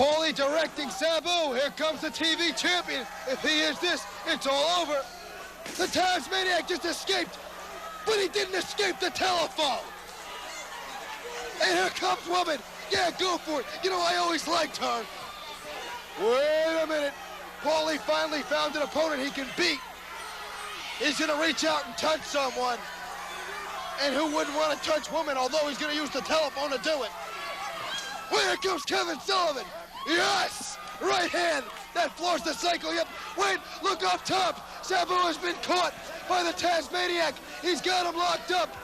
Paulie directing Sabu. Here comes the TV champion. If he is this, it's all over. The Tasmaniac just escaped, but he didn't escape the telephone. And here comes woman. Yeah, go for it. You know, I always liked her. Wait a minute. Paulie finally found an opponent he can beat. He's gonna reach out and touch someone. And who wouldn't want to touch women, although he's gonna use the telephone to do it. Well, here comes Kevin Sullivan. Yes! Right hand. That floors the cycle. Yep. Wait, look up top. Sabu has been caught by the Tasmaniac. He's got him locked up.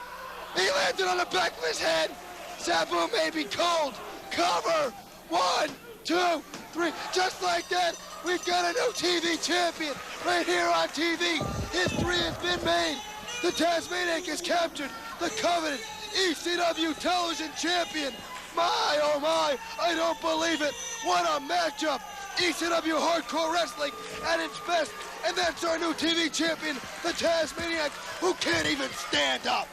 He landed on the back of his head. Sabu may be cold. Cover. 1, 2, 3. Just like that, we've got a new TV champion right here on TV. History has been made. The Tasmaniac is captured. The coveted ECW television champion. My, oh my, I don't believe it. What a matchup. ECW Hardcore Wrestling at its best. And that's our new TV champion, the Tasmaniac, who can't even stand up.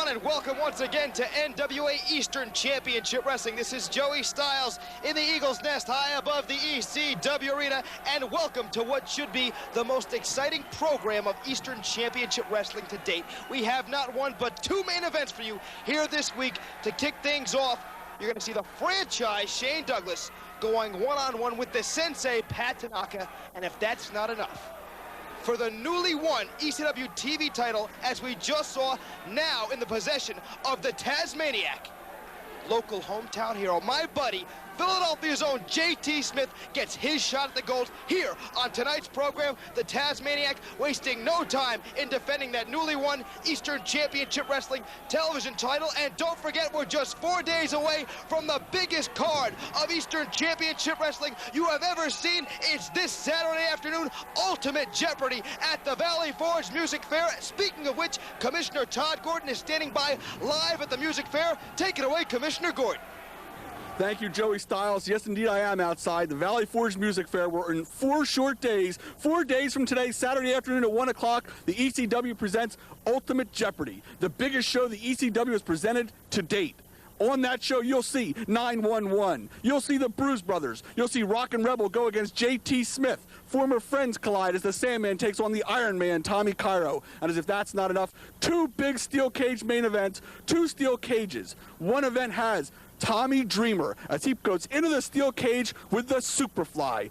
And welcome once again to NWA Eastern Championship Wrestling. This is Joey Styles in the Eagle's Nest high above the ECW Arena, and welcome to what should be the most exciting program of Eastern Championship Wrestling to date. We have not one but two main events for you here this week. To kick things off, you're going to see the franchise Shane Douglas going one-on-one with the Sensei Pat Tanaka, and if that's not enough, for the newly won ECW TV title, as we just saw, now in the possession of the Tasmaniac. Local hometown hero, my buddy, Philadelphia's own JT Smith, gets his shot at the gold here on tonight's program. The Tasmaniac wasting no time in defending that newly won Eastern Championship Wrestling television title. And don't forget, we're just 4 days away from the biggest card of Eastern Championship Wrestling you have ever seen. It's this Saturday afternoon, Ultimate Jeopardy at the Valley Forge Music Fair. Speaking of which, Commissioner Todd Gordon is standing by live at the Music Fair. Take it away, Commissioner Gordon. Thank you, Joey Styles. Yes, indeed, I am outside the Valley Forge Music Fair. We're in 4 short days. 4 days from today, Saturday afternoon at 1 o'clock, the ECW presents Ultimate Jeopardy, the biggest show the ECW has presented to date. On that show, you'll see 911. You'll see the Bruise Brothers. You'll see Rock and Rebel go against JT Smith. Former friends collide as the Sandman takes on the Iron Man, Tommy Cairo. And as if that's not enough, 2 big steel cage main events, 2 steel cages. One event has Tommy Dreamer as he goes into the steel cage with the Superfly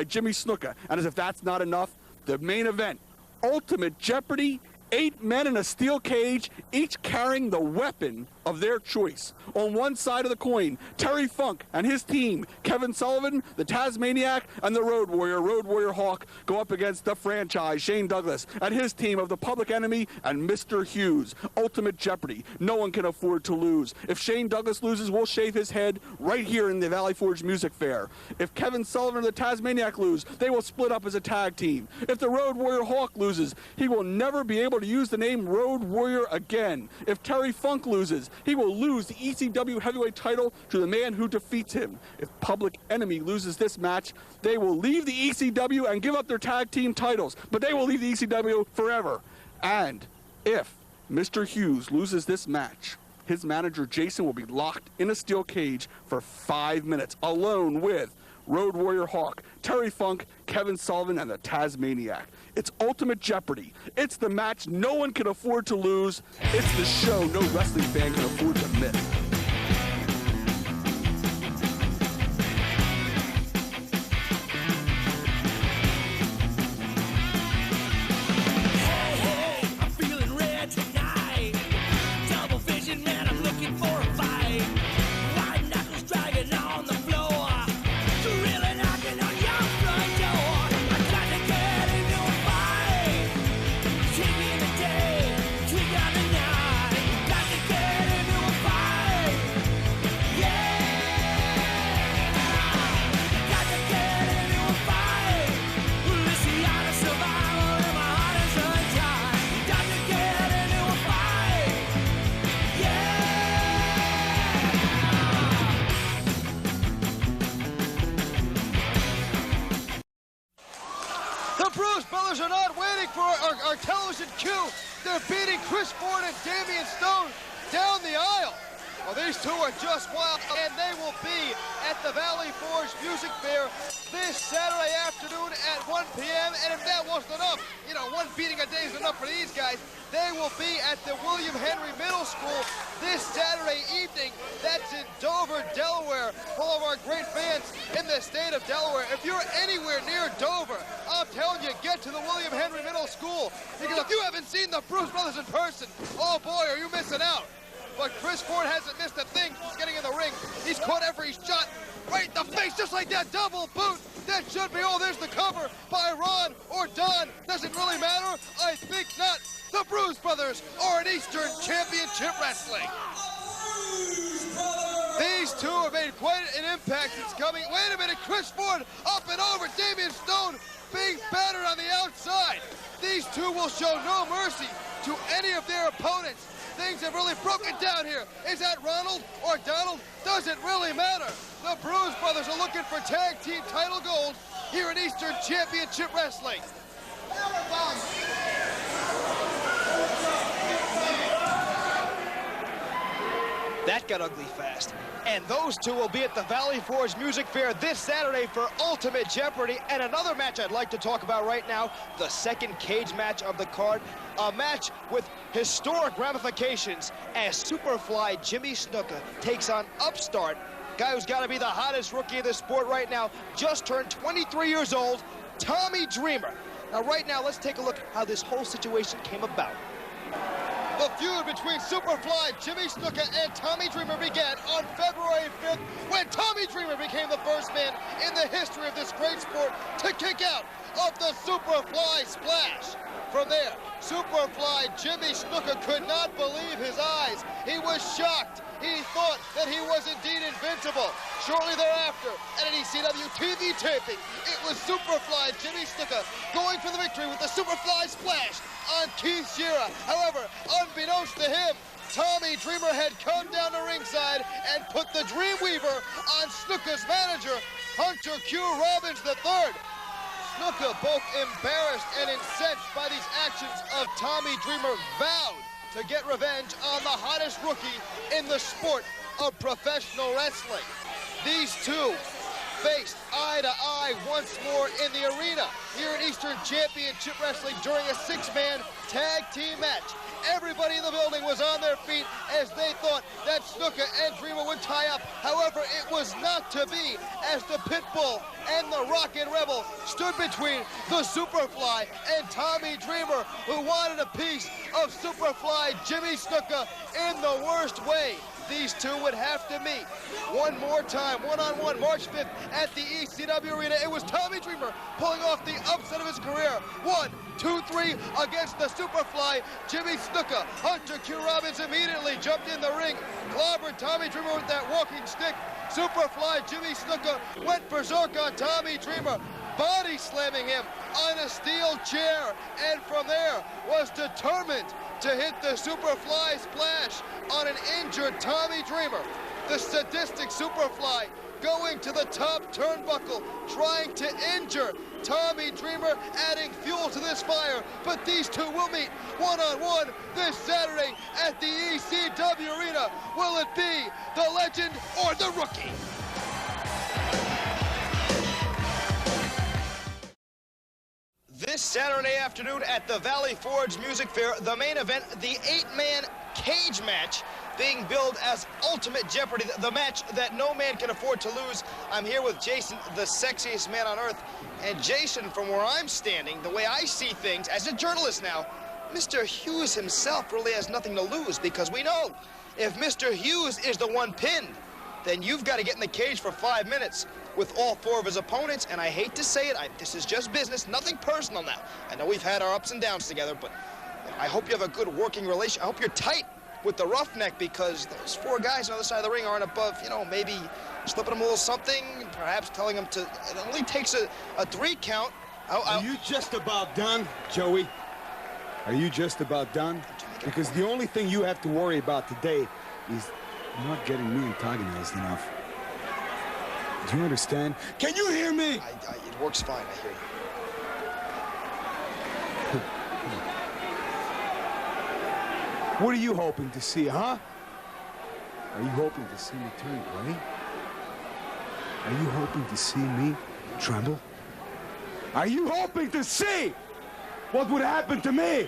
Jimmy Snuka. And as if that's not enough, the main event, Ultimate Jeopardy, 8 men in a steel cage, each carrying the weapon of their choice. On one side of the coin, Terry Funk and his team, Kevin Sullivan, the Tasmaniac, and the Road Warrior Hawk, go up against the franchise, Shane Douglas, and his team of the Public Enemy and Mr. Hughes. Ultimate Jeopardy. No one can afford to lose. If Shane Douglas loses, we'll shave his head right here in the Valley Forge Music Fair. If Kevin Sullivan and the Tasmaniac lose, they will split up as a tag team. If the Road Warrior Hawk loses, he will never be able to use the name Road Warrior again. If Terry Funk loses, he will lose the ECW heavyweight title to the man who defeats him. If Public Enemy loses this match, they will leave the ECW and give up their tag team titles, but they will leave the ECW forever. And if Mr. Hughes loses this match, his manager Jason will be locked in a steel cage for 5 minutes, alone with Road Warrior Hawk, Terry Funk, Kevin Sullivan, and the Tasmaniac. It's Ultimate Jeopardy. It's the match no one can afford to lose. It's the show no wrestling fan can afford to miss. Double vision, man, I'm looking for a fight. Wide The Bruise Brothers are not waiting for our television cue. They're beating Chris Ford and Damian Stone down the aisle. Well, these two are just wild, and they will be at the Valley Forge Music Fair this Saturday afternoon at 1 p.m. And if that wasn't enough, you know, one beating a day is enough for these guys. They will be at the William Henry Middle School this Saturday evening. That's in Dover, Delaware, for all of our great fans in the state of Delaware. If you're anywhere near Dover, I'm telling you, get to the William Henry Middle School. Because if you haven't seen the Bruise Brothers in person, oh boy, are you missing out. But Chris Ford hasn't missed a thing since getting in the ring. He's caught every shot right in the face, just like that double boot. That should be all. There's the cover by Ron or Don. Doesn't really matter. I think not. The Bruise Brothers are in Eastern Championship Wrestling. These two have made quite an impact since coming. Wait a minute, Chris Ford up and over. Damian Stone being battered on the outside. These two will show no mercy to any of their opponents. Things have really broken down here. Is that Ronald or Donald? Doesn't really matter. The Bruise Brothers are looking for tag team title gold here in Eastern Championship Wrestling. That got ugly fast. And those two will be at the Valley Forge Music Fair this Saturday for Ultimate Jeopardy. And another match I'd like to talk about right now, the second cage match of the card. A match with historic ramifications as Superfly Jimmy Snuka takes on upstart, guy who's got to be the hottest rookie of the sport right now, just turned 23 years old, Tommy Dreamer. Now right now, let's take a look how this whole situation came about. The feud between Superfly, Jimmy Snuka, and Tommy Dreamer began on February 5th when Tommy Dreamer became the first man in the history of this great sport to kick out of the Superfly Splash. From there, Superfly Jimmy Snuka could not believe his eyes. He was shocked. He thought that he was indeed invincible. Shortly thereafter, at an ECW TV taping, it was Superfly Jimmy Snuka going for the victory with the Superfly Splash on Keith Shearer. However, unbeknownst to him, Tommy Dreamer had come down to ringside and put the Dreamweaver on Snuka's manager, Hunter Q. Robbins III. Snuka, both embarrassed and incensed by these actions of Tommy Dreamer, vowed to get revenge on the hottest rookie in the sport of professional wrestling. These two faced eye to eye once more in the arena here in Eastern Championship Wrestling during a six-man tag team match. Everybody in the building was on their feet as they thought that Snuka and Dreamer would tie up. However, it was not to be as the Pitbull and the Rockin' Rebel stood between the Superfly and Tommy Dreamer, who wanted a piece of Superfly Jimmy Snuka in the worst way. These two would have to meet one more time, one-on-one, March 5th at the ECW Arena. It was Tommy Dreamer pulling off the upset of his career. 1, 2, 3 against the Superfly Jimmy Snuka. Hunter Q. Robbins immediately jumped in the ring, clobbered Tommy Dreamer with that walking stick. Superfly Jimmy Snuka went berserk on Tommy Dreamer, body slamming him on a steel chair, and from there was determined to hit the Superfly Splash on an injured Tommy Dreamer. The sadistic Superfly going to the top turnbuckle, trying to injure Tommy Dreamer, adding fuel to this fire. But these two will meet one-on-one this Saturday at the ECW Arena. Will it be the legend or the rookie? This Saturday afternoon at the Valley Forge Music Fair, the main event, the 8-man cage match being billed as Ultimate Jeopardy, the match that no man can afford to lose. I'm here with Jason, the sexiest man on earth. And Jason, from where I'm standing, the way I see things as a journalist now, Mr. Hughes himself really has nothing to lose, because we know if Mr. Hughes is the one pinned, then you've got to get in the cage for 5 minutes with all 4 of his opponents. And I hate to say it, this is just business, nothing personal now. I know we've had our ups and downs together, but I hope you have a good working relation. I hope you're tight with the roughneck, because those 4 guys on the other side of the ring aren't above, you know, maybe slipping them a little something, perhaps telling them to, it only takes a 3 count. Are you just about done, Joey? Are you just about done? Because the only thing you have to worry about today is not getting me antagonized enough. Do you understand? Can you hear me? It works fine, I hear you. What are you hoping to see, huh? Are you hoping to see me turn gray? Are you hoping to see me tremble? Are you hoping to see what would happen to me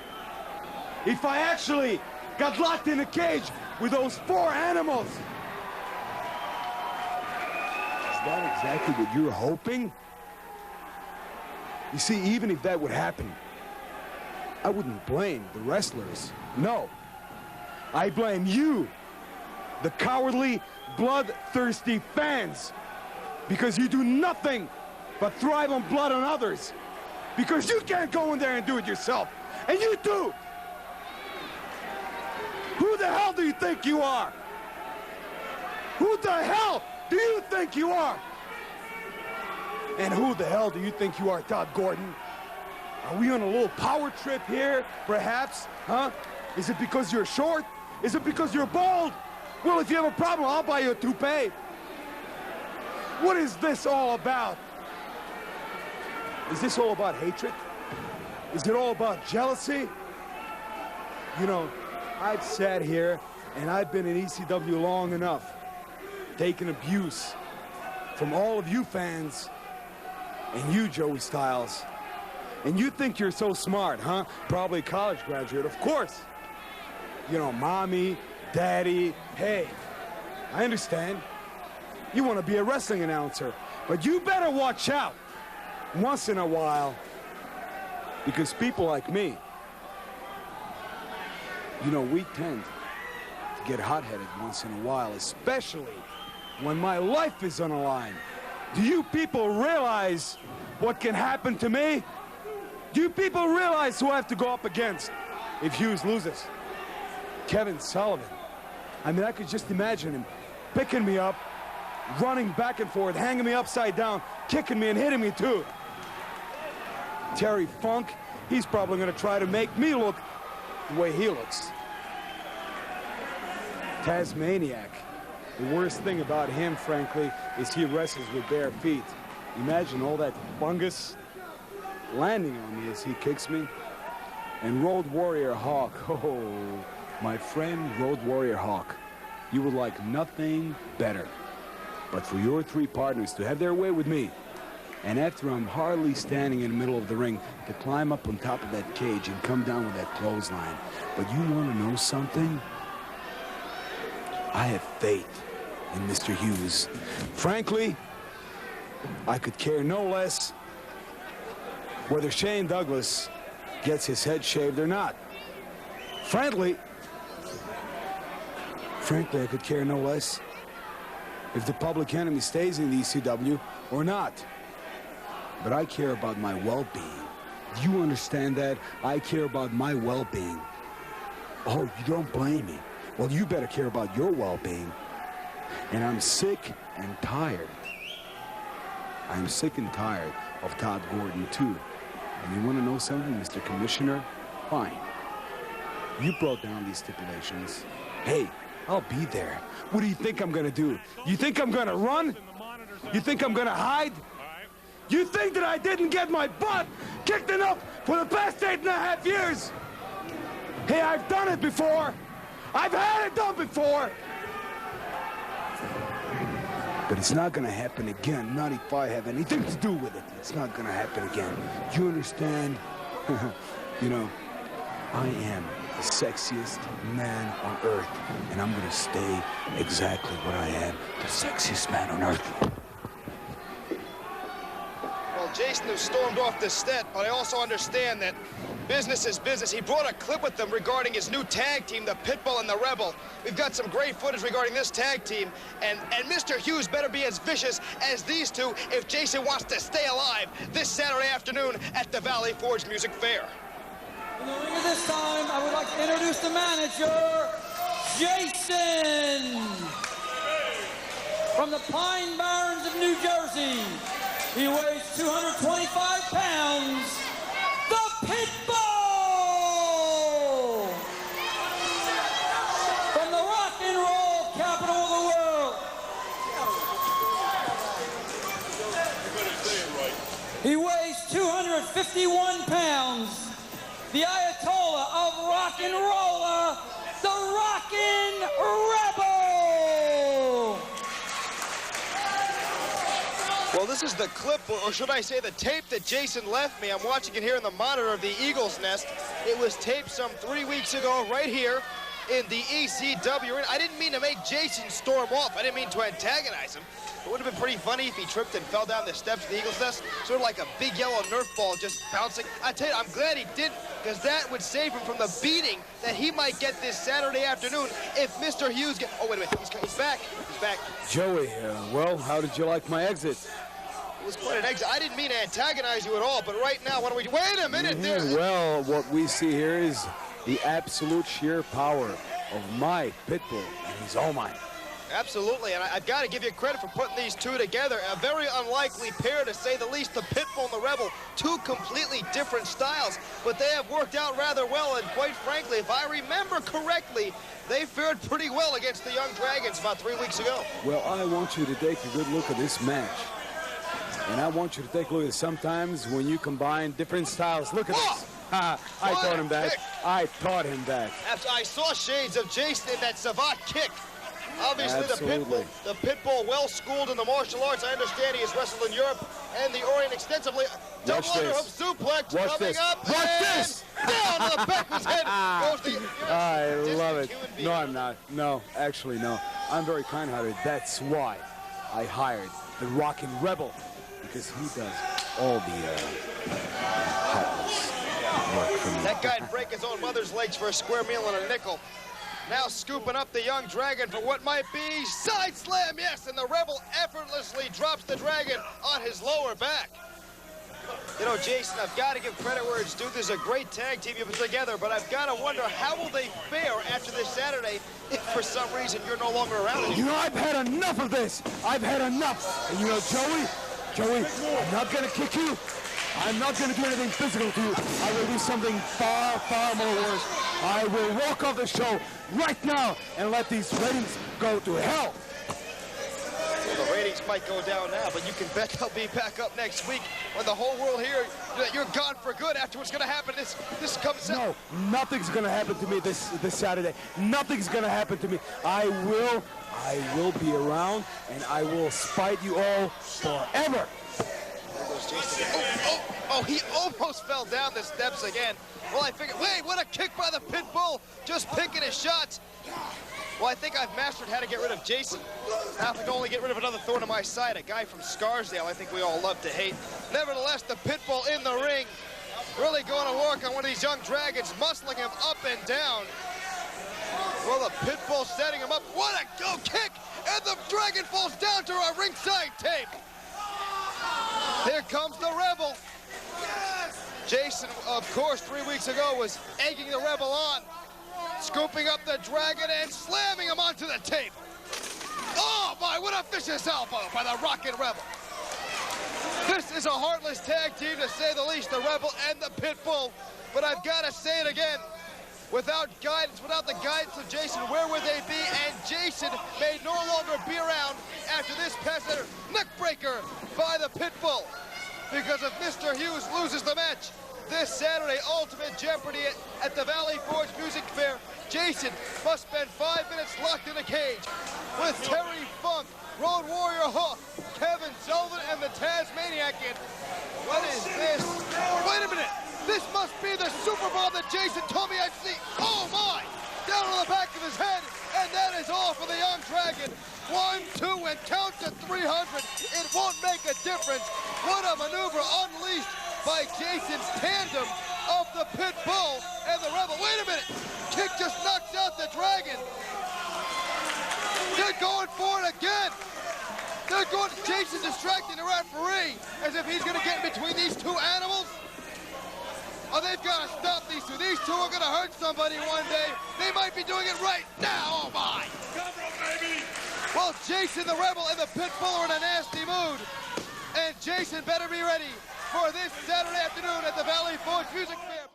if I actually got locked in a cage with those 4 animals? Is that exactly what you're hoping? You see, even if that would happen, I wouldn't blame the wrestlers. No. I blame you, the cowardly, bloodthirsty fans, because you do nothing but thrive on blood on others. Because you can't go in there and do it yourself. And you do. Who the hell do you think you are? Who the hell do you think you are? And who the hell do you think you are, Todd Gordon? Are we on a little power trip here, perhaps? Huh? Is it because you're short? Is it because you're bald? Well, if you have a problem, I'll buy you a toupee. What is this all about? Is this all about hatred? Is it all about jealousy? You know, I've sat here and I've been in ECW long enough, taking abuse from all of you fans and you, Joey Styles. And you think you're so smart, huh? Probably a college graduate, of course. You know, mommy, daddy, hey, I understand. You want to be a wrestling announcer, but you better watch out once in a while, because people like me, you know, we tend to get hot-headed once in a while, especially when my life is on the line. Do you people realize what can happen to me? Do you people realize who I have to go up against if Hughes loses? Kevin Sullivan. I mean, I could just imagine him picking me up, running back and forth, hanging me upside down, kicking me and hitting me too. Terry Funk, he's probably going to try to make me look the way he looks. Tasmaniac. The worst thing about him, frankly, is he wrestles with bare feet. Imagine all that fungus landing on me as he kicks me. And Road Warrior Hawk, oh, my friend Road Warrior Hawk, you would like nothing better but for your 3 partners to have their way with me, and after I'm hardly standing in the middle of the ring, to climb up on top of that cage and come down with that clothesline. But you want to know something? I have faith in Mr. Hughes. Frankly, I could care no less whether Shane Douglas gets his head shaved or not. Frankly, I could care no less if the Public Enemy stays in the ECW or not. But I care about my well-being. Do you understand that? I care about my well-being. Oh, you don't blame me. Well, you better care about your well-being. And I'm sick and tired. I'm sick and tired of Todd Gordon, too. And you want to know something, Mr. Commissioner? Fine. You brought down these stipulations. Hey, I'll be there. What do you think I'm gonna do? You think I'm gonna run? You think I'm gonna hide? You think that I didn't get my butt kicked enough for the past 8.5 years? Hey, I've done it before. I've had it done before. But it's not gonna happen again, not if I have anything to do with it. It's not gonna happen again. You understand? You know, I am the sexiest man on earth, and I'm gonna stay exactly what I am, the sexiest man on earth. Well, Jason has stormed off the set, but I also understand that business is business. He brought a clip with them regarding his new tag team, the Pitbull and the Rebel. We've got some great footage regarding this tag team, and Mr. Hughes better be as vicious as these two if Jason wants to stay alive this Saturday afternoon at the Valley Forge Music Fair. In the ring at this time, I would like to introduce the manager, Jason. From the Pine Barrens of New Jersey, he weighs 225 pounds, the Pitbull. From the rock and roll capital of the world, he weighs 251 pounds, the Ayatollah of rock and roller, the Rockin' Rebel! Well, this is the clip, or should I say the tape that Jason left me. I'm watching it here in the monitor of the Eagle's Nest. It was taped some 3 weeks ago right here in the ECW. I didn't mean to make Jason storm off. I didn't mean to antagonize him. It would have been pretty funny if he tripped and fell down the steps of the Eagle's Nest, sort of like a big yellow Nerf ball just bouncing. I tell you, I'm glad he didn't, because that would save him from the beating that he might get this Saturday afternoon if Mr. Hughes gets... Oh, wait a minute, he's back. He's back. Joey, well, how did you like my exit? It was quite an exit. I didn't mean to antagonize you at all, but right now, what do we do? Wait a minute, there. Well, what we see here is the absolute sheer power of my Pitbull, and he's all mine. Absolutely, and I've got to give you credit for putting these two together. A very unlikely pair, to say the least, the Pitbull and the Rebel. Two completely different styles, but they have worked out rather well, and quite frankly, if I remember correctly, they fared pretty well against the Young Dragons about 3 weeks ago. Well, I want you to take a good look at this match. And I want you to take a look at sometimes when you combine different styles. Look at this. I taught him that. I taught him that. I saw shades of Jason in that savate kick. Obviously, Absolutely. the Pitbull, well-schooled in the martial arts. I understand he has wrestled in Europe and the Orient extensively. Double underhook suplex coming up. Watch this. Down to the back of his head. I love it. No, I'm not. No, actually, no. I'm very kind-hearted. That's why I hired the Rockin' Rebel, because he does all the heartless work for me. That guy'd break his own mother's legs for a square meal and a nickel. Now scooping up the Young Dragon for what might be side slam, yes, and the Rebel effortlessly drops the Dragon on his lower back. You know, Jason, I've got to give credit where it's due. There's a great tag team you put together, but I've got to wonder, how will they fare after this Saturday if for some reason you're no longer around anymore? You know, I've had enough of this. I've had enough. And you know, Joey, I'm not going to kick you. I'm not going to do anything physical to you. I will do something far, far more worse. I will walk off the show right now and let these ratings go to hell. Well, the ratings might go down now, but you can bet they'll be back up next week when the whole world hears that you're gone for good after what's going to happen this comes out. No, nothing's going to happen to me this Saturday. Nothing's going to happen to me. I will be around, and I will spite you all forever. Oh, he almost fell down the steps again. Well, I figured, wait, what a kick by the Pitbull, just picking his shots. Well, I think I've mastered how to get rid of Jason. Now I can only get rid of another thorn in my side, a guy from Scarsdale I think we all love to hate. Nevertheless, the Pitbull in the ring, really going to work on one of these Young Dragons, muscling him up and down. Well, the Pitbull setting him up. What a go kick! And the Dragon falls down to our ringside tape. Here comes the Rebel. Jason, of course, 3 weeks ago was egging the Rebel on, scooping up the Dragon and slamming him onto the tape. Oh, my, what a vicious elbow by the Rockin' Rebel. This is a heartless tag team, to say the least, the Rebel and the Pitbull. But I've got to say it again. Without guidance, without the guidance of Jason, where would they be? And Jason may no longer be around after this past neck breaker by the Pitbull. Because if Mr. Hughes loses the match this Saturday, Ultimate Jeopardy at the Valley Forge Music Fair, Jason must spend 5 minutes locked in a cage with Terry Funk, Road Warrior Hook, Kevin Sullivan, and the Tasmaniac. What is this? Wait a minute. This must be the Super Bowl that Jason told me I'd see. Oh, my! Down on the back of his head, and that is all for the Young Dragon. 1, 2, and count to 300. It won't make a difference. What a maneuver unleashed by Jason's tandem of the Pitbull and the Rebel. Wait a minute. Kick just knocks out the Dragon. They're going for it again. They're going. Jason distracting the referee as if he's going to get in between these two animals. Oh, they've got to stop these two. These two are going to hurt somebody one day. They might be doing it right now. Oh, my. Well, Jason, the Rebel, and the Pitbull are in a nasty mood. And Jason better be ready for this Saturday afternoon at the Valley Forge Music Fair.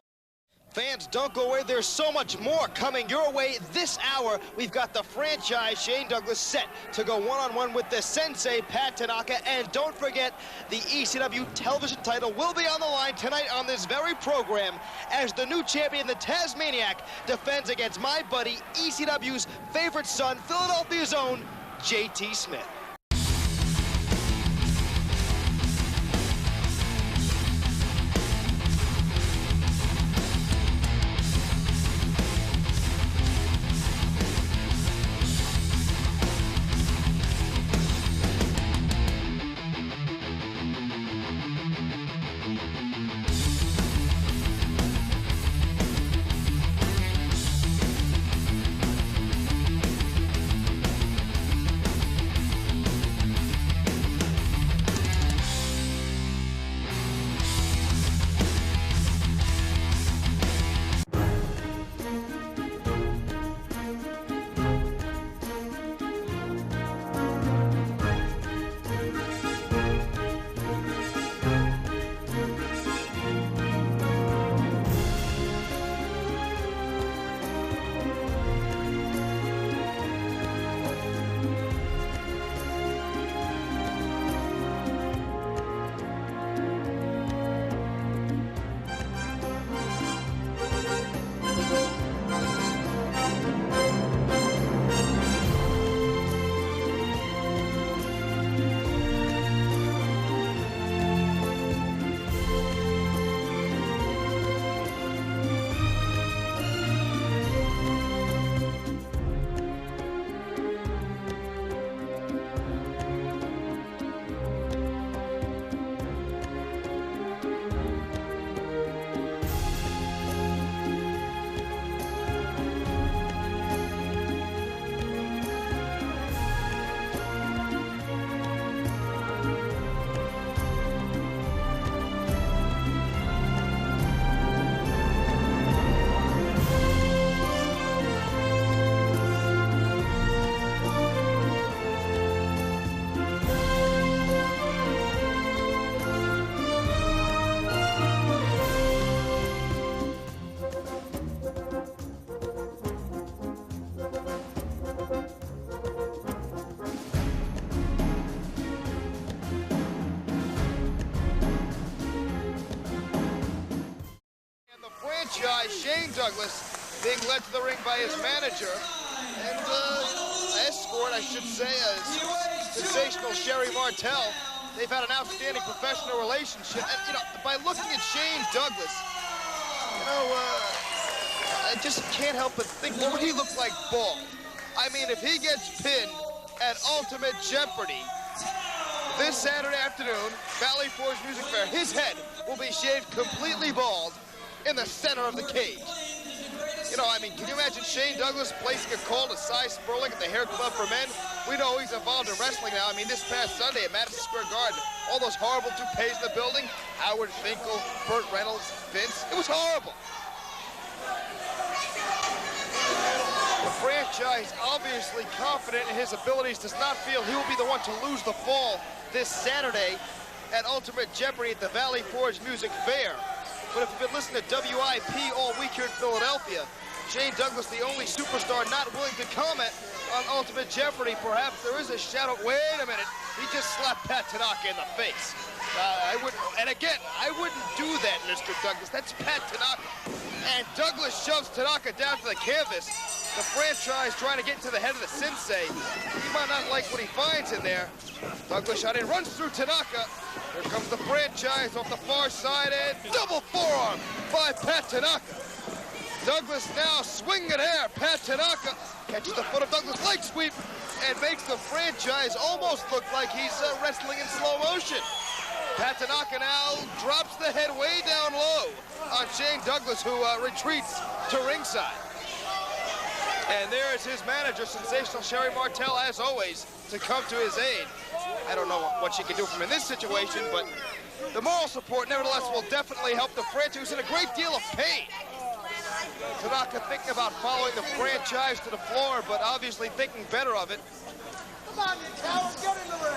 Fans, don't go away. There's so much more coming your way this hour. We've got the franchise Shane Douglas set to go one-on-one with the sensei, Pat Tanaka. And don't forget, the ECW television title will be on the line tonight on this very program as the new champion, the Tasmaniac, defends against my buddy, ECW's favorite son, Philadelphia's own JT Smith. Shane Douglas being led to the ring by his manager and escort, I should say, sensational Sherry Martel. They've had an outstanding professional relationship. And, you know, by looking at Shane Douglas, you know, I just can't help but think, what would he look like bald? I mean, if he gets pinned at Ultimate Jeopardy this Saturday afternoon, Valley Forge Music Fair, his head will be shaved completely bald in the center of the cage. You know, I mean, can you imagine Shane Douglas placing a call to Cy Sperling at the Hair Club for Men? We know he's involved in wrestling now. I mean, this past Sunday at Madison Square Garden, all those horrible toupees in the building, Howard Finkel, Burt Reynolds, Vince, it was horrible. The franchise, obviously confident in his abilities, does not feel he will be the one to lose the fall this Saturday at Ultimate Jeopardy at the Valley Forge Music Fair. But if you've been listening to WIP all week here in Philadelphia, Shane Douglas, the only superstar not willing to comment on Ultimate Jeopardy, perhaps there is a shadow. Wait a minute, he just slapped Pat Tanaka in the face. I wouldn't do that, Mr. Douglas. That's Pat Tanaka. And Douglas shoves Tanaka down to the canvas. The franchise trying to get into the head of the sensei. He might not like what he finds in there. Douglas shot in, runs through Tanaka. Here comes the franchise off the far side and double forearm by Pat Tanaka. Douglas now swinging air. Pat Tanaka catches the foot of Douglas, leg sweep, and makes the franchise almost look like he's wrestling in slow motion. Pat Tanaka now drops the head way down low on Shane Douglas, who retreats to ringside. And there is his manager, sensational Sherry Martel, as always, to come to his aid. I don't know what she can do from in this situation, but the moral support, nevertheless, will definitely help the franchise, who's in a great deal of pain. Tanaka thinking about following the franchise to the floor, but obviously thinking better of it. Come on, Cal, get in the ring.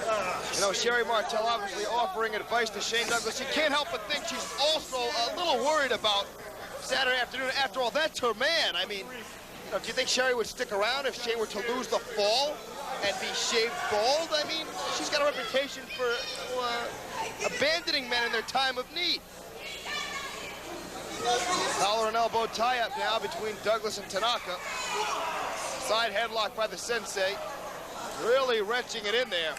You know, Sherry Martel obviously offering advice to Shane Douglas. You can't help but think she's also a little worried about Saturday afternoon. After all, that's her man. I mean, you know, do you think Sherry would stick around if Shane were to lose the fall and be shaved bald? I mean, she's got a reputation for abandoning men in their time of need. Collar and elbow tie-up now between Douglas and Tanaka. Side headlock by the sensei. Really wrenching it in there.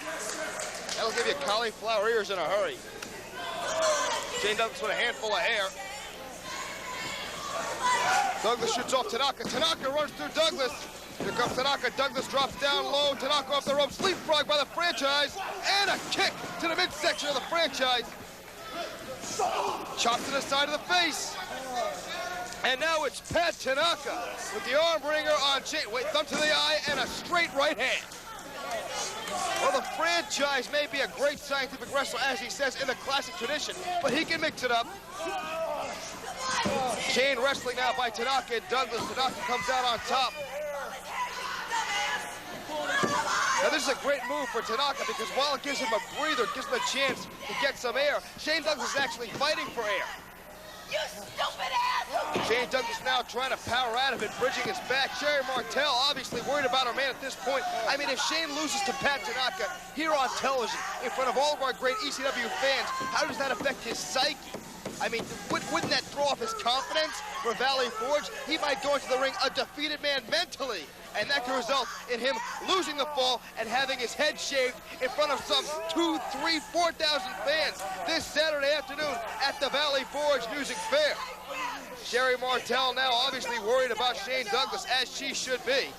That'll give you cauliflower ears in a hurry. Shane Douglas with a handful of hair. Douglas shoots off Tanaka. Tanaka runs through Douglas. Here comes Tanaka. Douglas drops down low. Tanaka off the ropes. Leapfrog by the franchise. And a kick to the midsection of the franchise. Chop to the side of the face. And now it's Pat Tanaka with the arm wringer on Shane. Wait, thumb to the eye and a straight right hand. Well, the franchise may be a great scientific wrestler, as he says, in the classic tradition, but he can mix it up. Shane wrestling now by Tanaka and Douglas. Tanaka comes out on top. Now, this is a great move for Tanaka because while it gives him a breather, it gives him a chance to get some air, Shane Douglas is actually fighting for air. You stupid ass! Shane Douglas now trying to power out of it, bridging his back. Sherry Martel obviously worried about her man at this point. I mean, if Shane loses to Pat Tanaka here on television, in front of all of our great ECW fans, how does that affect his psyche? I mean, wouldn't that throw off his confidence for Valley Forge? He might go into the ring a defeated man mentally, and that could result in him losing the fall and having his head shaved in front of some 2,000, 3,000, 4,000 fans this Saturday afternoon at the Valley Forge Music Fair. Sherry Martel now obviously worried about Shane Douglas, as she should be.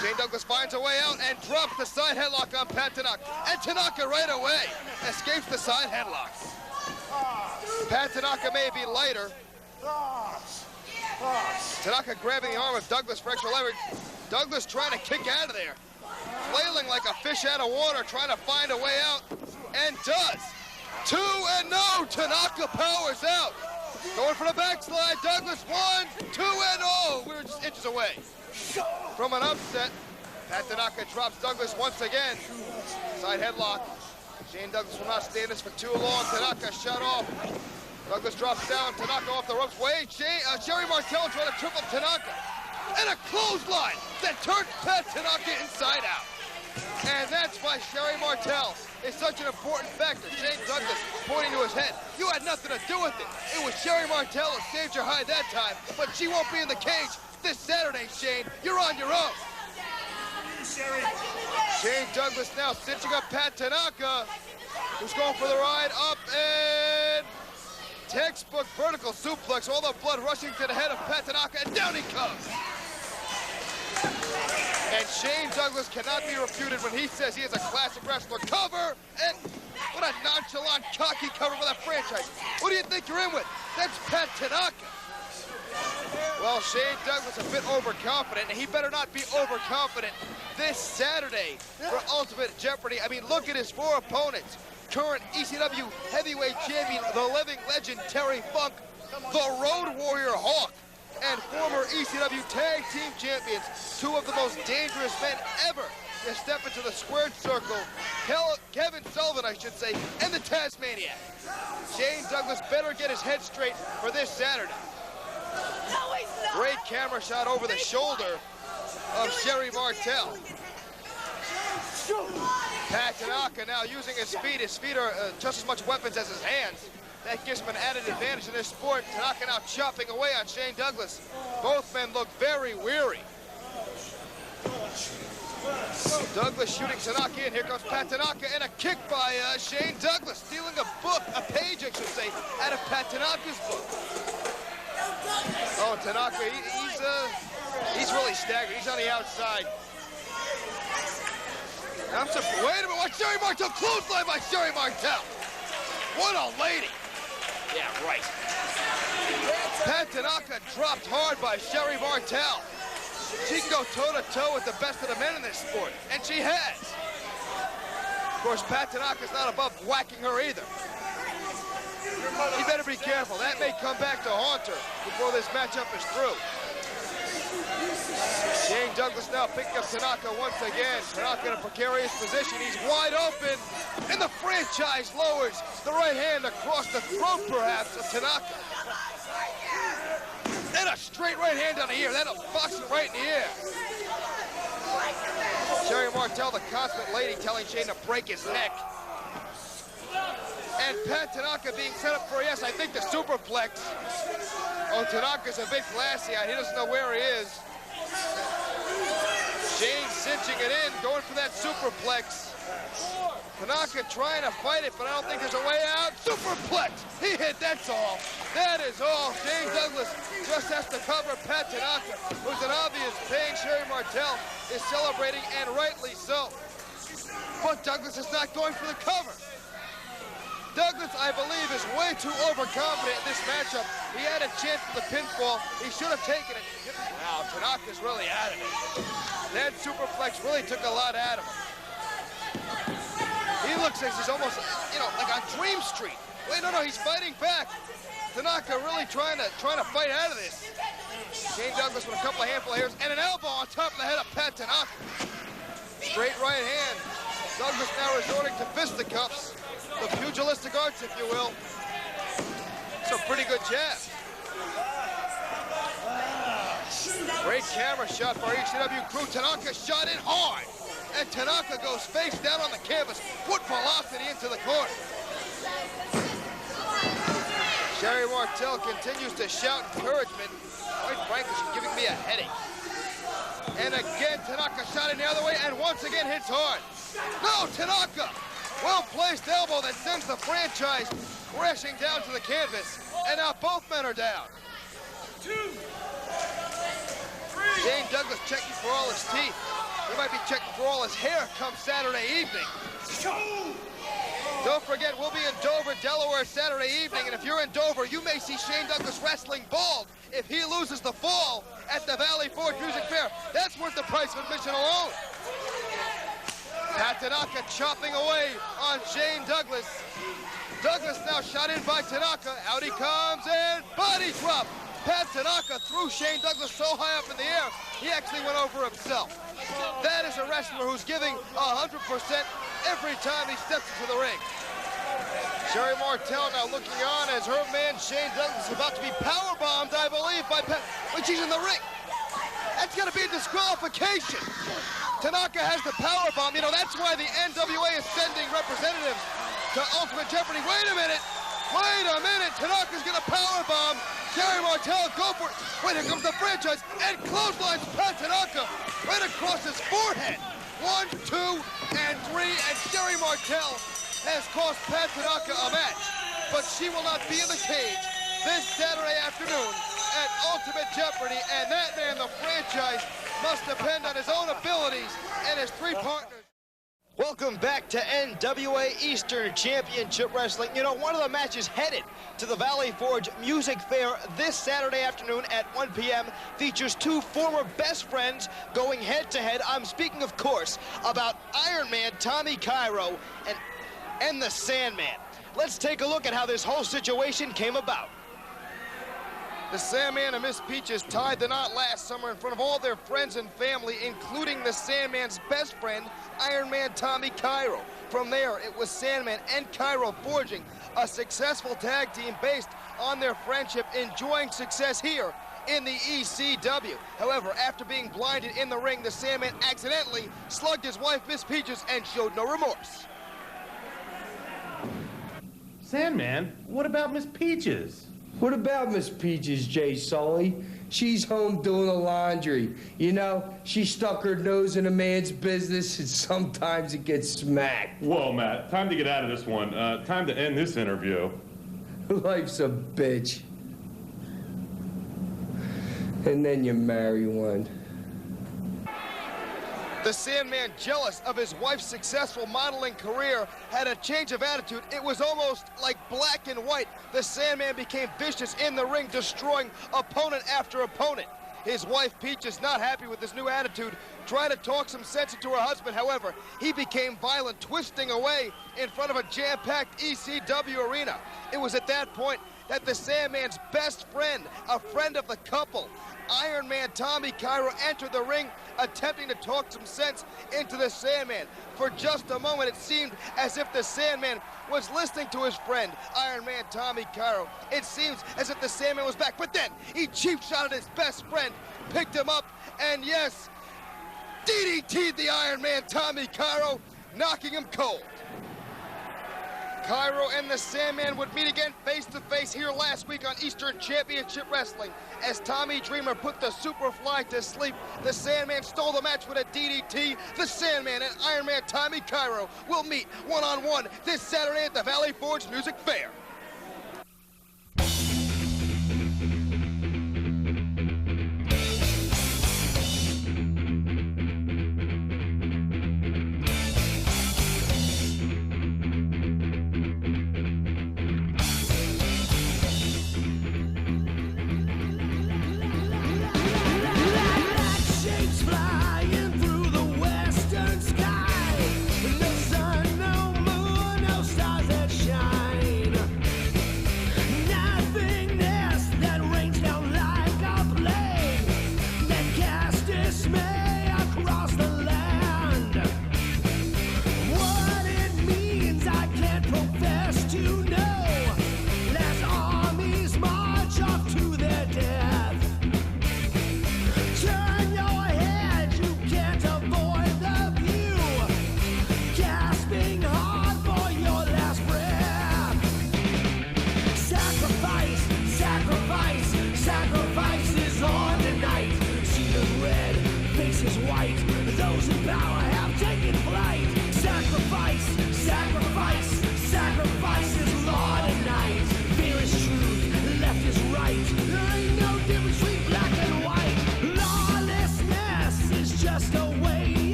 Shane Douglas finds a way out and drops the side headlock on Pat Tanaka. And Tanaka right away escapes the side headlock. Pat Tanaka may be lighter. Tanaka grabbing the arm of Douglas for extra leverage. Douglas trying to kick out of there. Flailing like a fish out of water, trying to find a way out. And does. 2-0. Tanaka powers out. Going for the backslide. Douglas 1, 2-0. We're just inches away from an upset. Pat Tanaka drops Douglas once again. Side headlock. Shane Douglas will not stay in this for too long. Tanaka shut off. Douglas drops down. Tanaka off the ropes. Wait, Sherry Martel trying to triple Tanaka. And a clothesline that turns Pat Tanaka inside out. And that's why Sherry Martel is such an important factor. Shane Douglas pointing to his head. You had nothing to do with it. It was Sherry Martel who saved your hide that time, but she won't be in the cage this Saturday, Shane. You're on your own. Shane Douglas now cinching up Pat Tanaka, who's going for the ride up, and textbook vertical suplex, all the blood rushing to the head of Pat Tanaka, and down he comes. And Shane Douglas cannot be refuted when he says he is a classic wrestler. Cover, and what a nonchalant, cocky cover for that franchise. What do you think you're in with? That's Pat Tanaka. Well, Shane Douglas a bit overconfident, and he better not be overconfident this Saturday for Ultimate Jeopardy. I mean, look at his four opponents. Current ECW heavyweight champion, the living legend, Terry Funk, the Road Warrior Hawk, and former ECW tag team champions, two of the most dangerous men ever to step into the squared circle, Kevin Sullivan, I should say, and the Tasmaniac. Shane Douglas better get his head straight for this Saturday. No, he's not. Great camera shot over the shoulder of Sherry Martel. Pat Tanaka now using his feet. His feet are just as much weapons as his hands. That gives him an added advantage in this sport. Tanaka now chopping away on Shane Douglas. Both men look very weary. Douglas shooting Tanaka in. Here comes Pat Tanaka, and a kick by Shane Douglas, stealing a book, a page, I should say, out of Pat Tanaka's book. Oh, Tanaka, he's really staggered. He's on the outside. Wait a minute, watch Sherry Martel, clothesline by Sherry Martel. What a lady. Yeah, right. Pat Tanaka dropped hard by Sherry Martel. She can go toe-to-toe with the best of the men in this sport, and she has. Of course, Pat Tanaka's not above whacking her either. You better be careful. That may come back to haunt her before this matchup is through. Shane Douglas now picking up Tanaka once again. Tanaka in a precarious position. He's wide open, and the franchise lowers the right hand across the throat, perhaps, of Tanaka. And a straight right hand on the ear. That'll box him right in the ear. Sherry Martel, the consummate lady, telling Shane to break his neck. And Pat Tanaka being set up for, yes, I think the superplex. Oh, Tanaka's a bit glassy-eyed. He doesn't know where he is. Shane cinching it in, going for that superplex. Tanaka trying to fight it, but I don't think there's a way out. Superplex! He hit, that's all. That is all. Shane Douglas just has to cover Pat Tanaka, who's in obvious pain. Sherry Martel is celebrating, and rightly so. But Douglas is not going for the cover. Douglas, I believe, is way too overconfident in this matchup. He had a chance for the pinfall. He should have taken it. Now, Tanaka's really out of it. That superplex really took a lot out of him. He looks like he's almost, you know, like on Dream Street. Wait, no, he's fighting back. Tanaka really trying to fight out of this. Shane Douglas with a couple of handful of hairs and an elbow on top of the head of Pat Tanaka. Straight right hand. Douglas now resorting to fisticuffs. The pugilistic arts, if you will. It's a pretty good jab. Great camera shot for ECW crew. Tanaka shot in hard. And Tanaka goes face down on the canvas. Foot velocity into the corner. Sherry Martel continues to shout encouragement. Quite frankly, she's giving me a headache. And again, Tanaka shot in the other way and once again hits hard. No, Tanaka! Well-placed elbow that sends the franchise crashing down to the canvas. And now both men are down. 2, 3. Shane Douglas checking for all his teeth. He might be checking for all his hair come Saturday evening. Don't forget, we'll be in Dover, Delaware Saturday evening. And if you're in Dover, you may see Shane Douglas wrestling bald if he loses the fall at the Valley Forge Music Fair. That's worth the price of admission alone. Pat Tanaka chopping away on Shane Douglas. Douglas now shot in by Tanaka. Out he comes and body drop. Pat Tanaka threw Shane Douglas so high up in the air, he actually went over himself. That is a wrestler who's giving 100% every time he steps into the ring. Sherry Martel now looking on as her man Shane Douglas is about to be powerbombed, I believe, by Pat when she's in the ring. That's gonna be a disqualification. Tanaka has the powerbomb. You know, that's why the NWA is sending representatives to Ultimate Jeopardy. Wait a minute. Tanaka's gonna powerbomb Sherry Martel. Go for it. Wait, here comes the franchise. And clotheslines Pat Tanaka right across his forehead. 1, 2, and 3. And Sherry Martel has cost Pat Tanaka a match. But she will not be in the cage this Saturday afternoon at Ultimate Jeopardy. And that man, the franchise, must depend on his own abilities and his 3 partners. Welcome back to NWA Eastern Championship Wrestling. You know, one of the matches headed to the Valley Forge Music Fair this Saturday afternoon at 1 p.m. features 2 former best friends going head-to-head. I'm speaking, of course, about Iron Man Tommy Cairo and the Sandman. Let's take a look at how this whole situation came about. The Sandman and Miss Peaches tied the knot last summer in front of all their friends and family, including the Sandman's best friend, Iron Man Tommy Cairo. From there, it was Sandman and Cairo forging a successful tag team based on their friendship, enjoying success here in the ECW. However, after being blinded in the ring, the Sandman accidentally slugged his wife, Miss Peaches, and showed no remorse. Sandman, what about Miss Peaches? What about Miss Peaches, Jay Sully? She's home doing the laundry. You know, she stuck her nose in a man's business, and sometimes it gets smacked. Whoa, Matt, time to get out of this one. Time to end this interview. Life's a bitch. And then you marry one. The Sandman, jealous of his wife's successful modeling career, had a change of attitude. It was almost like black and white. The Sandman became vicious in the ring, destroying opponent after opponent. His wife, Peaches, not happy with his new attitude, trying to talk some sense into her husband. However, he became violent, twisting away in front of a jam-packed ECW arena. It was at that point that the Sandman's best friend, a friend of the couple, Iron Man Tommy Cairo, entered the ring, attempting to talk some sense into the Sandman. For just a moment, it seemed as if the Sandman was listening to his friend, Iron Man Tommy Cairo. It seems as if the Sandman was back, but then he cheap-shotted his best friend, picked him up, and yes, DDT'd the Iron Man Tommy Cairo, knocking him cold. Cairo and the Sandman would meet again face-to-face here last week on Eastern Championship Wrestling. As Tommy Dreamer put the Superfly to sleep, the Sandman stole the match with a DDT. The Sandman and Iron Man Tommy Cairo will meet one-on-one this Saturday at the Valley Forge Music Fair.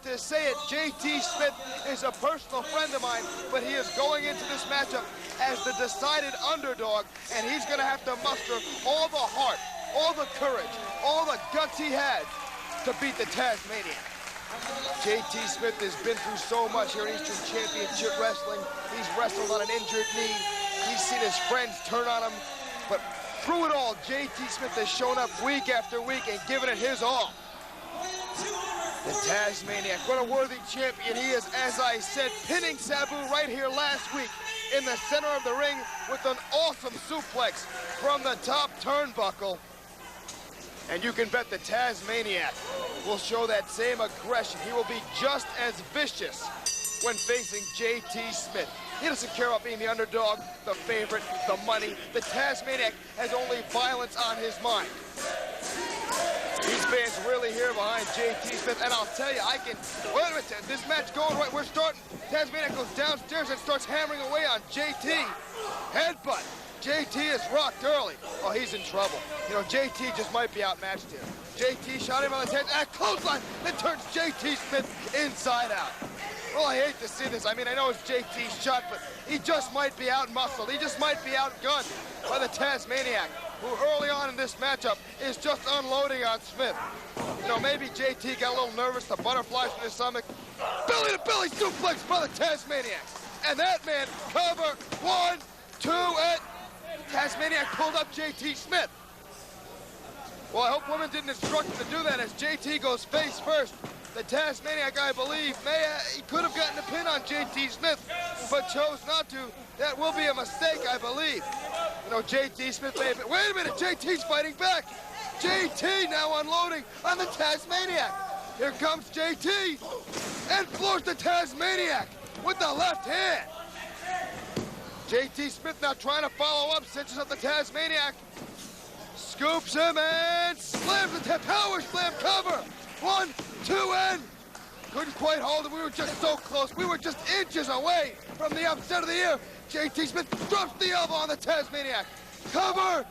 To say it, JT Smith is a personal friend of mine, but he is going into this matchup as the decided underdog, and he's going to have to muster all the heart, all the courage, all the guts he had to beat the Tasmanian. JT Smith has been through so much here in Eastern Championship Wrestling. He's wrestled on an injured knee. He's seen his friends turn on him, but through it all, JT Smith has shown up week after week and given it his all. The Tasmaniac, what a worthy champion he is, as I said, pinning Sabu right here last week in the center of the ring with an awesome suplex from the top turnbuckle. And you can bet the Tasmaniac will show that same aggression. He will be just as vicious when facing JT Smith. He doesn't care about being the underdog, the favorite, the money. The Tasmaniac has only violence on his mind. These fans really here behind JT Smith, and I'll tell you, wait a minute, this match going right, we're starting. Tasmaniac goes downstairs and starts hammering away on JT. Headbutt. JT is rocked early. Oh, he's in trouble. You know, JT just might be outmatched here. JT shot him on the head, and clothesline that turns JT Smith inside out. Well, I hate to see this. I mean, I know it's JT's shot, but he just might be out-muscled. He just might be outgunned by the Tasmaniac, who early on in this matchup is just unloading on Smith. You know, maybe JT got a little nervous, the butterflies in his stomach. Belly-to-belly suplex by the Tasmaniac. And that man, cover, 1, 2, and Tasmaniac pulled up JT Smith. Well, I hope women didn't instruct him to do that as JT goes face first. The Tasmaniac, I believe, he could have gotten a pin on JT Smith, but chose not to. That will be a mistake, I believe. You know, JT Smith may have been, wait a minute, JT's fighting back. JT now unloading on the Tasmaniac. Here comes JT and floors the Tasmaniac with the left hand. JT Smith now trying to follow up, cinches up the Tasmaniac. Scoops him and slams the power slam cover. 1, 2, and couldn't quite hold him. We were just so close. We were just inches away from the upset of the year. JT Smith drops the elbow on the Tasmaniac. Cover,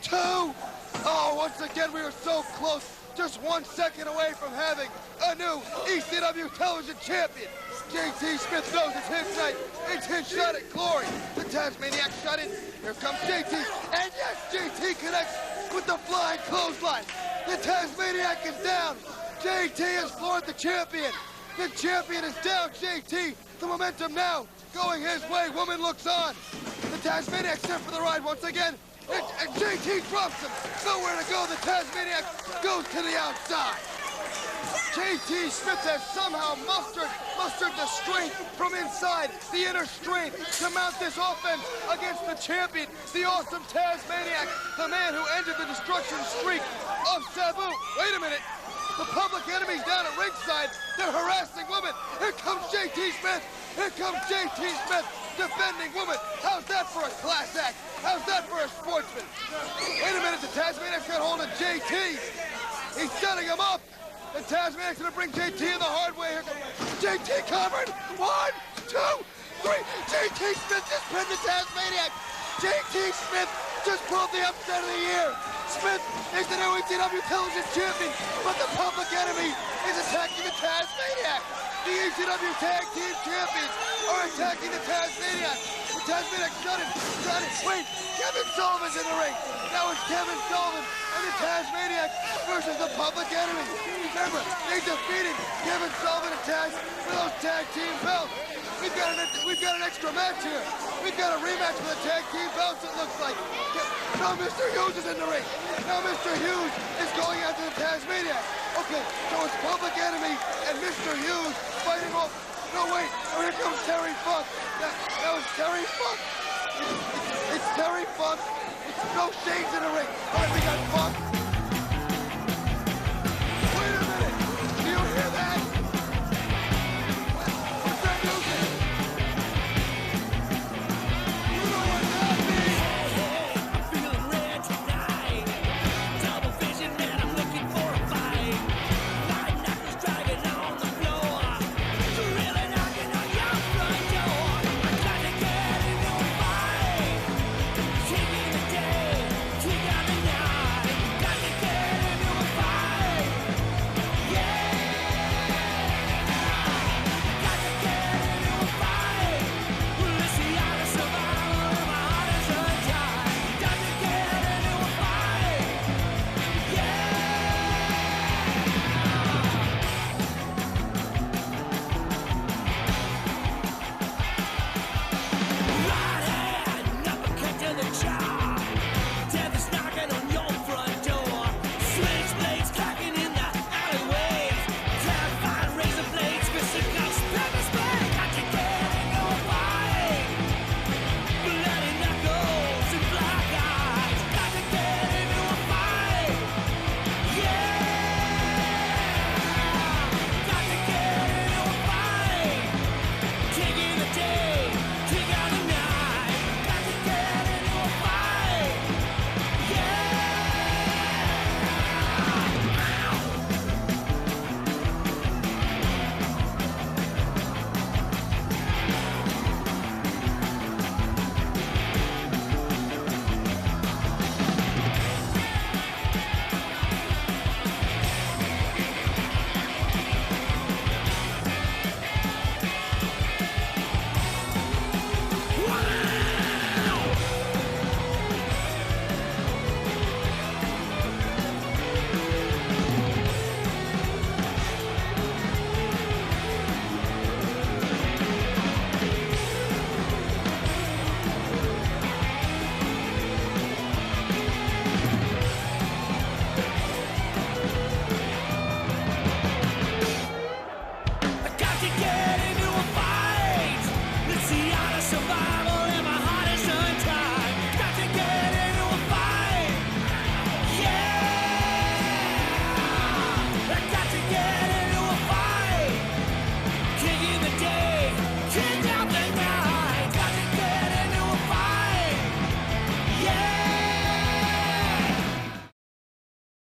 2. Oh, once again, we were so close. Just 1 second away from having a new ECW television champion. JT Smith knows it's his night. It's his shot at glory. The Tasmaniac shot in. Here comes JT. And yes, JT connects with the flying clothesline. The Tasmaniac is down. JT has floored the champion. The champion is down, JT. The momentum now going his way. Woman looks on. The Tasmaniac set for the ride once again. And JT drops him. Nowhere to go. The Tasmaniac goes to the outside. JT Smith has somehow mustered the strength from inside, the inner strength to mount this offense against the champion, the awesome Tasmaniac, the man who ended the destruction streak of Sabu. Wait a minute. The public enemy's down at ringside. They're harassing women. Here comes JT Smith. Here comes JT Smith defending women. How's that for a class act? How's that for a sportsman? Wait a minute. The Tasmaniac's got hold of JT. He's setting him up. The Tasmaniac's gonna bring JT in the hard way. Here comes JT covered. 1, 2, 3. JT Smith just pinned the Tasmaniac. JT Smith just pulled the upset of the year. Smith is the new ECW television champion, but the public enemy is attacking the Tasmaniac. The ECW tag team champions are attacking the Tasmaniac. The Tasmaniac shut it. Wait, Kevin Sullivan's in the ring. Now it's Kevin Sullivan and the Tasmaniac versus the public enemy. Remember, they defeated Kevin Sullivan and Taz for those tag team belts. We've got an extra match here. We've got a rematch for the tag team belts, it looks like. Now Mr. Hughes is in the ring. Now Mr. Hughes is going after the Tasmaniac. Okay, so it's public enemy and Mr. Hughes fighting off. No, wait. Oh, here comes Terry Funk. That was Terry Funk. It's Terry Funk. It's no shades in the ring. All right,